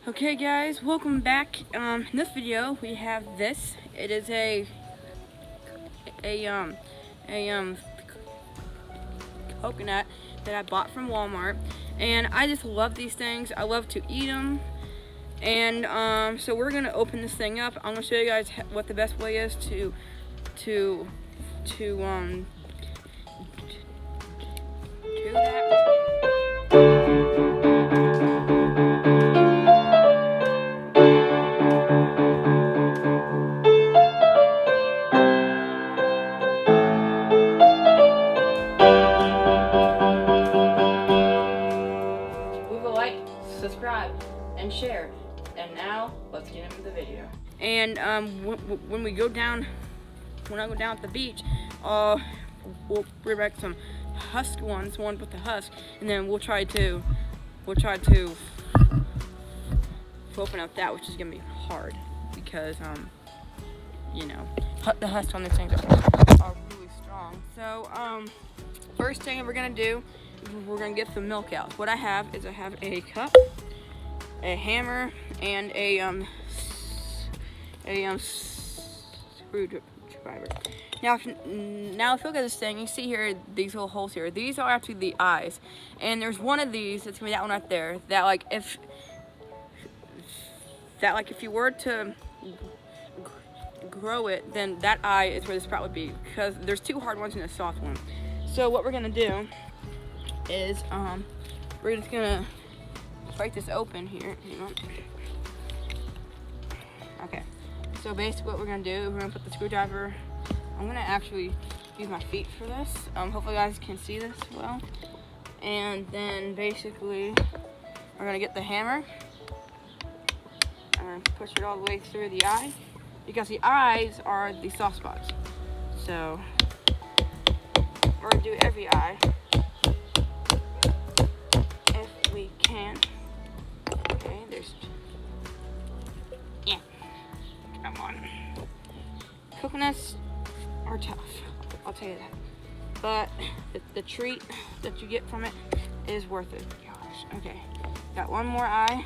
Okay guys, welcome back. In this video we have this. It is a coconut that I bought from Walmart, and I just love these things. I love to eat them, and so we're gonna open this thing up. I'm gonna show you guys what the best way is to do that. Subscribe and share. And now let's get into the video. And when I go down at the beach, we'll bring back some husk ones with the husk, and then we'll try to open up that, which is gonna be hard because you know, the husks on these things are really strong. So first thing we're gonna do, we're gonna get the milk out. What I have is a cup, a hammer, and a screwdriver. Now if you look at this thing, you see here these little holes here. These are actually the eyes, and there's one of these. It's gonna be that one right there. That like if you were to grow it, then that eye is where the sprout would be, because there's two hard ones and a soft one. So what we're gonna do is we're just gonna break this open here. Okay, so basically what we're gonna do is we're gonna put the screwdriver. I'm gonna actually use my feet for this. Hopefully you guys can see this well. And then basically we're gonna get the hammer and push it all the way through the eye, because the eyes are the soft spots. So we're gonna do every eye if we can. Okay, come on. Coconuts are tough, I'll tell you that. But the treat that you get from it is worth it. Gosh. Okay, got one more eye.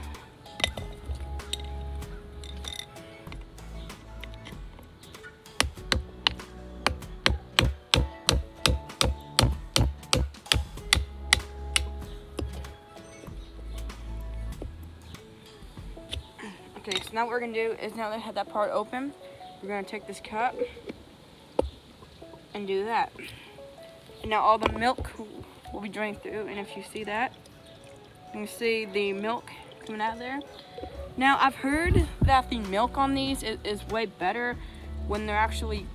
Okay, so now what we're gonna do is, now that I have that part open, we're gonna take this cup and do that. And now all the milk will be drained through, and if you see that, you can see the milk coming out of there. Now I've heard that the milk on these is way better when they're actually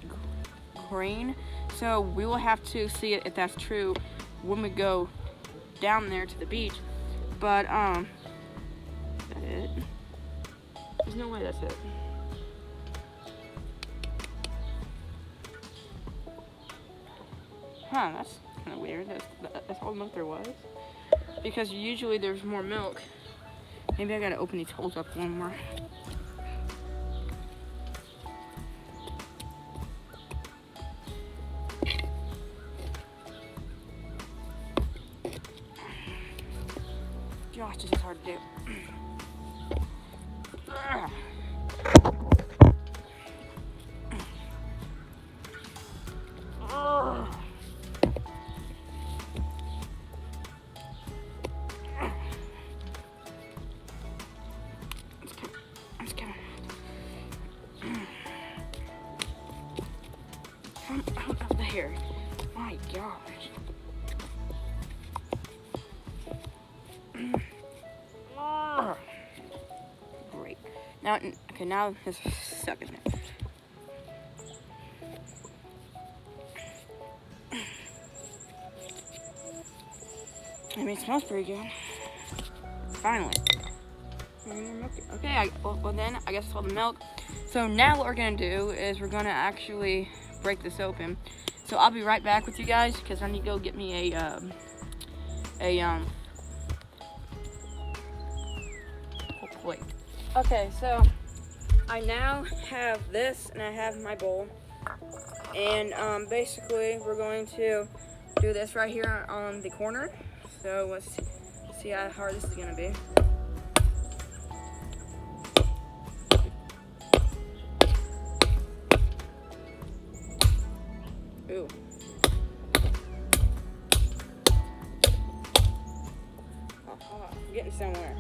green, so we will have to see if that's true when we go down there to the beach. But is that it? There's no way that's it. Huh, that's kind of weird. That's all the milk there was. Because usually there's more milk. Maybe I gotta open these holes up one more. Gosh, this is hard to do. Come out of there. My gosh. Great. Now, okay, now it's stuck in there. I mean, it smells pretty good. Finally. Okay, well then, I guess it's all the milk. So now what we're gonna do is we're gonna actually break this open. So I'll be right back with you guys, because I need to go get me a plate. Okay, so I now have this, and I have my bowl, and basically we're going to do this right here on the corner. So let's see how hard this is gonna be. somewhere.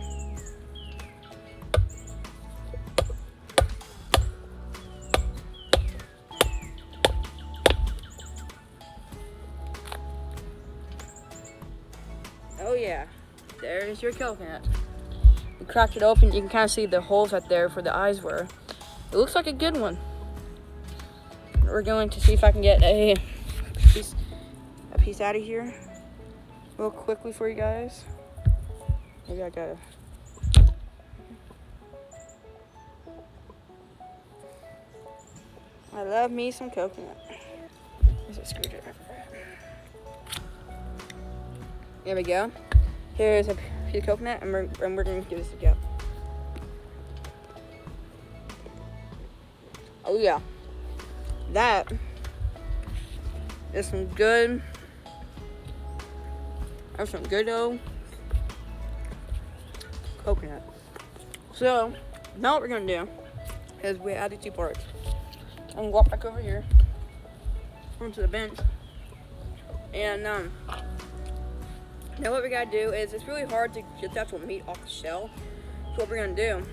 Oh yeah, there's your coconut. You cracked it open, you can kind of see the holes right there where the eyes were. It looks like a good one. We're going to see if I can get a piece out of here real quickly for you guys. Maybe I gotta. I love me some coconut. There's a screwdriver. There we go. Here's a piece of coconut, and we're gonna give this a go. Oh yeah, that is some good. That's some good old coconut. So now what we're gonna do is we add the 2 parts. I'm gonna walk back over here onto the bench, and now what we gotta do is, it's really hard to get the actual meat off the shell. So what we're gonna do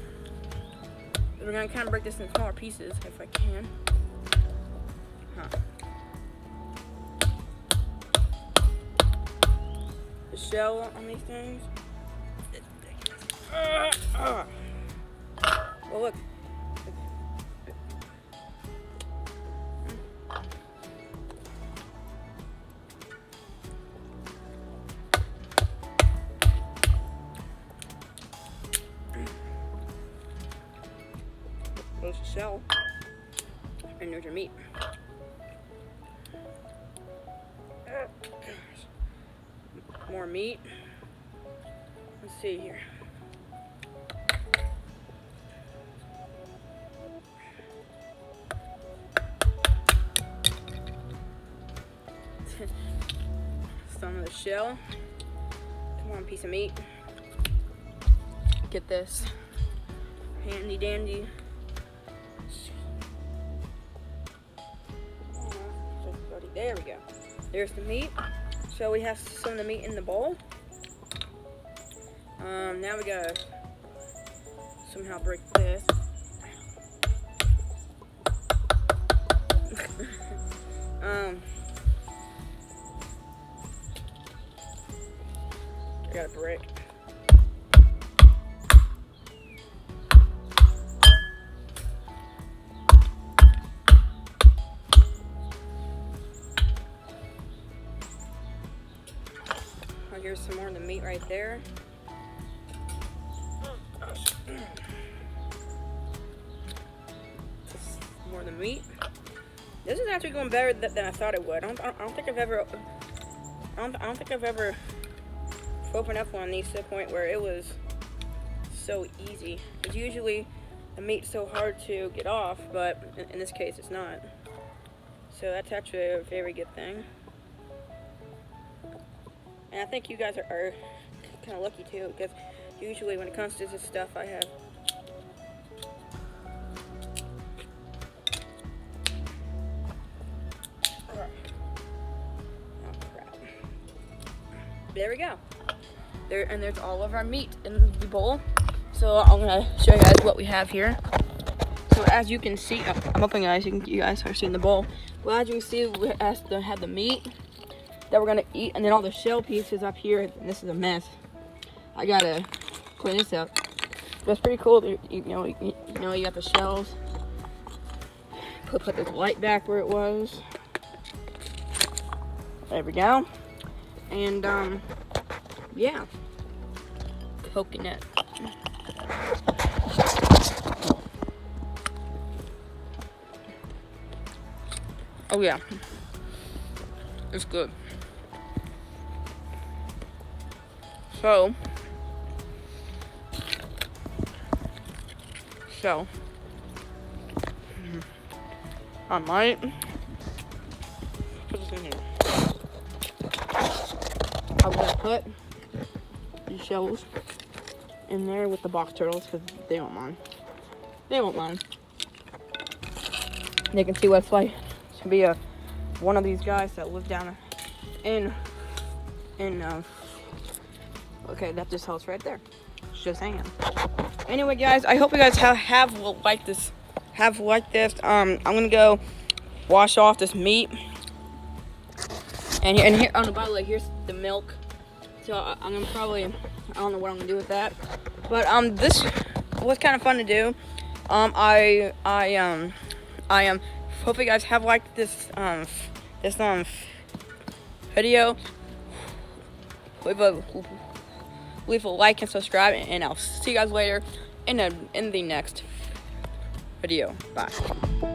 is we're gonna kind of break this into smaller pieces if I can. The shell on these things. Well, look. There's the shell, and there's your meat. More meat. Let's see here. Some of the shell. Come on, piece of meat. Get this handy dandy. There we go. There's the meat. So we have some of the meat in the bowl. Now we gotta somehow break this. I got a brick. Here's some more of the meat right there. More of the meat. This is actually going better than I thought it would. I don't think I've ever opened up one of these to the point where it was so easy. Because usually the meat's so hard to get off, but in this case it's not. So that's actually a very good thing. And I think you guys are kind of lucky too, because usually when it comes to this stuff, I have there we go. There's all of our meat in the bowl. So I'm gonna show you guys what we have here. So as you can see, I'm hoping you guys are seeing the bowl. Well, as you can see, we have the meat that we're gonna eat, and then all the shell pieces up here. And this is a mess. I gotta clean this up. That's pretty cool. You know, you got the shells. Put this light back where it was. There we go. And yeah, coconut. Oh yeah, it's good. So I might put this in here. I'm gonna put these shells in there with the box turtles because they don't mind. They won't mind. They can see what it's like to be one of these guys that live down in okay, that's just house right there. Just saying. Anyway, guys, I hope you guys have liked this. I'm gonna go wash off this meat. And here, oh, by the way, here's the milk. So I'm gonna probably, I don't know what I'm gonna do with that. But this was kind of fun to do. I hope you guys have liked this video. Leave a like and subscribe, and I'll see you guys later in the next video. Bye.